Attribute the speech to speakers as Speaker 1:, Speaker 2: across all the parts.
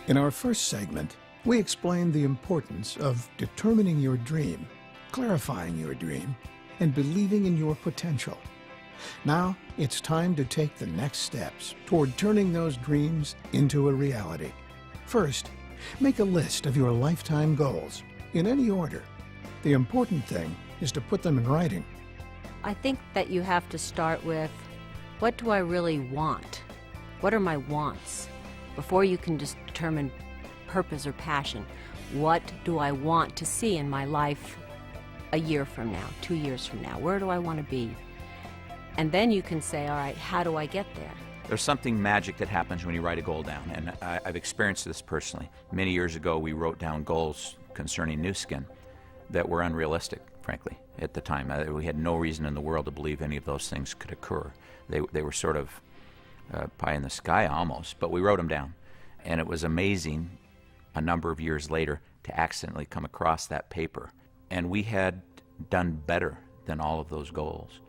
Speaker 1: In our first segment, we explained the importance of determining your dream, clarifying your dream, and believing in your potential. Now, it's time to take the next steps toward turning those dreams into a reality. First, make a list of your lifetime goals, in any order. The important thing is to put them in writing.
Speaker 2: I think that you have to start with, what do I really want? What are my wants? Before you can just determine purpose or passion, what do I want to see in my life a year from now, 2 years from now? Where do I want to be? And then you can say, all right, how do I get there?
Speaker 3: There's something magic that happens when you write a goal down, and I've experienced this personally. Many years ago, we wrote down goals concerning Nu Skin that were unrealistic, frankly, at the time. We had no reason in the world to believe any of those things could occur. They were sort of pie in the sky almost, but we wrote them down. And it was amazing a number of years later to accidentally come across that paper. And we had done better than all of those goals.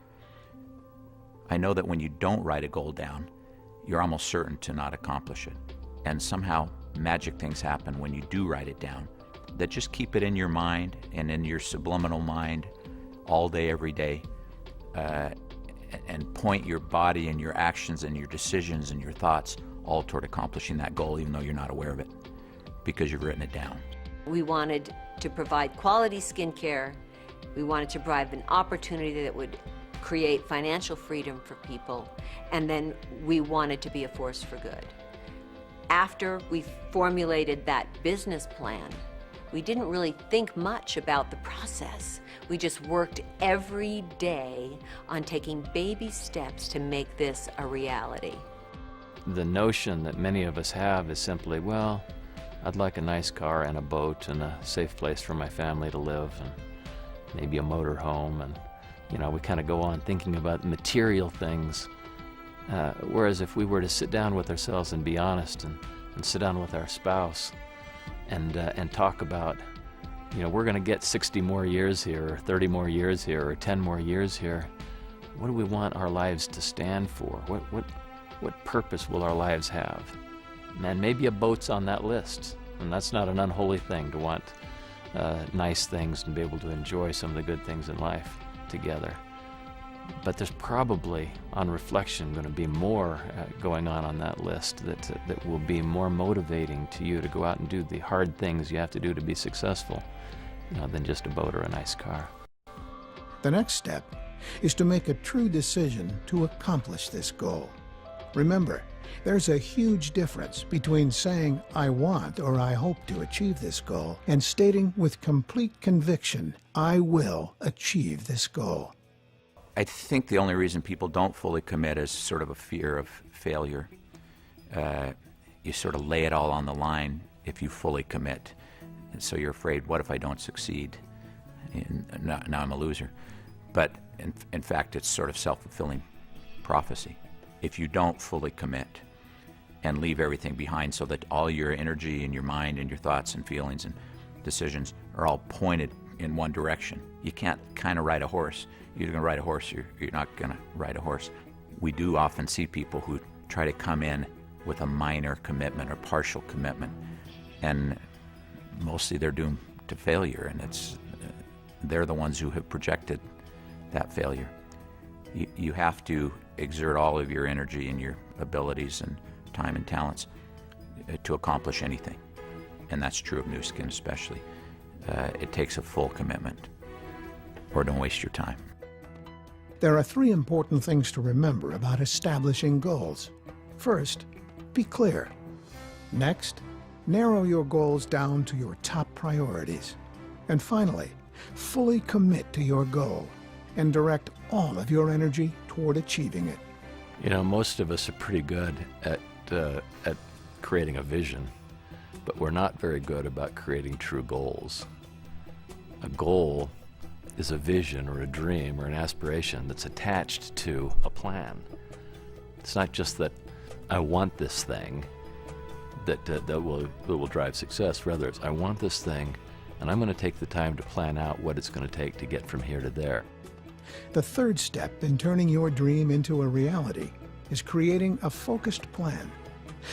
Speaker 3: I know that when you don't write a goal down, you're almost certain to not accomplish it. And somehow magic things happen when you do write it down that just keep it in your mind and in your subliminal mind all day, every day, and point your body and your actions and your decisions and your thoughts all toward accomplishing that goal, even though you're not aware of it, because you've written it down.
Speaker 2: We wanted to provide quality skincare. We wanted to provide an opportunity that would create financial freedom for people, and then we wanted to be a force for good. After we formulated that business plan, we didn't really think much about the process. We just worked every day on taking baby steps to make this a reality.
Speaker 4: The notion that many of us have is simply, well, I'd like a nice car and a boat and a safe place for my family to live and maybe a motor home, and we kind of go on thinking about material things. Whereas if we were to sit down with ourselves and be honest and sit down with our spouse and talk about, we're going to get 60 more years here or 30 more years here or 10 more years here. What do we want our lives to stand for? What purpose will our lives have? And maybe a boat's on that list. And that's not an unholy thing to want nice things and be able to enjoy some of the good things in life together. But there's probably, on reflection, going to be more going on that list that will be more motivating to you to go out and do the hard things you have to do to be successful, than just a boat or a nice car.
Speaker 1: The next step is to make a true decision to accomplish this goal. Remember, there's a huge difference between saying, I want or I hope to achieve this goal, and stating with complete conviction, I will achieve this goal.
Speaker 3: I think the only reason people don't fully commit is sort of a fear of failure. You sort of lay it all on the line if you fully commit. And so you're afraid, what if I don't succeed? And now I'm a loser. But in fact, it's sort of self-fulfilling prophecy. If you don't fully commit and leave everything behind so that all your energy and your mind and your thoughts and feelings and decisions are all pointed in one direction, you can't kind of ride a horse. You're going to ride a horse, you're not going to ride a horse. We do often see people who try to come in with a minor commitment or partial commitment, and mostly they're doomed to failure, and they're the ones who have projected that failure. You have to exert all of your energy and your abilities and time and talents to accomplish anything, and that's true of Nu Skin especially. It takes a full commitment, or don't waste your time.
Speaker 1: There are 3 important things to remember about establishing goals. First, be clear. Next, narrow your goals down to your top priorities. And finally, fully commit to your goal and direct all of your energy toward achieving it.
Speaker 4: Most of us are pretty good at creating a vision, but we're not very good about creating true goals. A goal is a vision or a dream or an aspiration that's attached to a plan. It's not just that I want this thing that will drive success. Rather, it's I want this thing, and I'm going to take the time to plan out what it's going to take to get from here to there.
Speaker 1: The third step in turning your dream into a reality is creating a focused plan.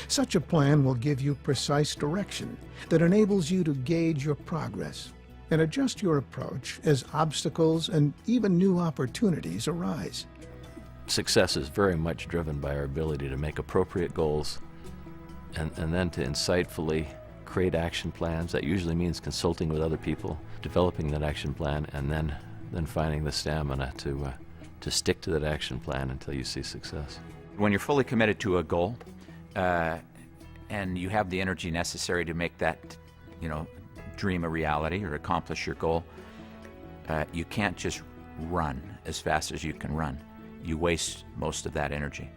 Speaker 1: Such a plan will give you precise direction that enables you to gauge your progress and adjust your approach as obstacles and even new opportunities arise.
Speaker 4: Success is very much driven by our ability to make appropriate goals and then to insightfully create action plans. That usually means consulting with other people, developing that action plan, and then finding the stamina to stick to that action plan until you see success.
Speaker 3: When you're fully committed to a goal, and you have the energy necessary to make that, dream a reality or accomplish your goal, you can't just run as fast as you can run. You waste most of that energy.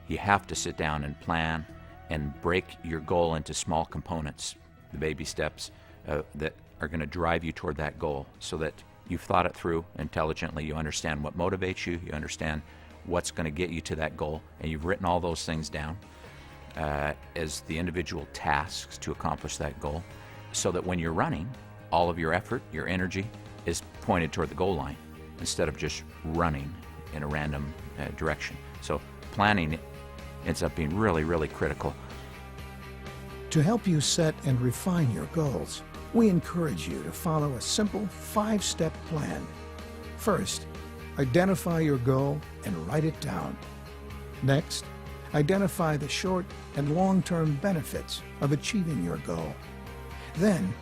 Speaker 3: You have to sit down and plan and break your goal into small components, the baby steps that are going to drive you toward that goal, so that you've thought it through intelligently. You understand what motivates you. You understand what's going to get you to that goal, and you've written all those things down as the individual tasks to accomplish that goal, so that when you're running, all of your effort, your energy is pointed toward the goal line instead of just running in a random direction. So planning ends up being really, really critical.
Speaker 1: To help you set and refine your goals, we encourage you to follow a simple 5-step plan. First, identify your goal and write it down. Next, identify the short and long-term benefits of achieving your goal. Then,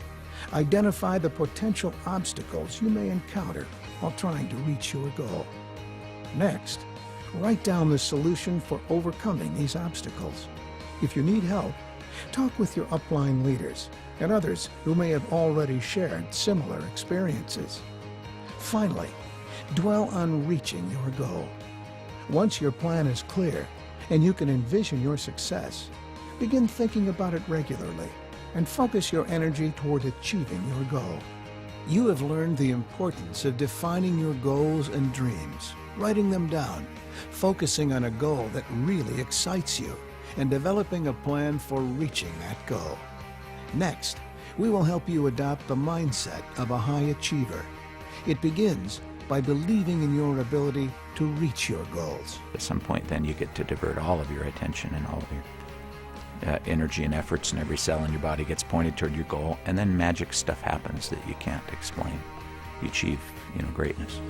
Speaker 1: identify the potential obstacles you may encounter while trying to reach your goal. Next, write down the solution for overcoming these obstacles. If you need help, talk with your upline leaders and others who may have already shared similar experiences. Finally, dwell on reaching your goal. Once your plan is clear and you can envision your success, begin thinking about it regularly and focus your energy toward achieving your goal. You have learned the importance of defining your goals and dreams, writing them down, focusing on a goal that really excites you, and developing a plan for reaching that goal. Next, we will help you adopt the mindset of a high achiever. It begins by believing in your ability to reach your goals.
Speaker 3: At some point then you get to divert all of your attention and all of your energy and efforts, and every cell in your body gets pointed toward your goal, and then magic stuff happens that you can't explain. You achieve, greatness.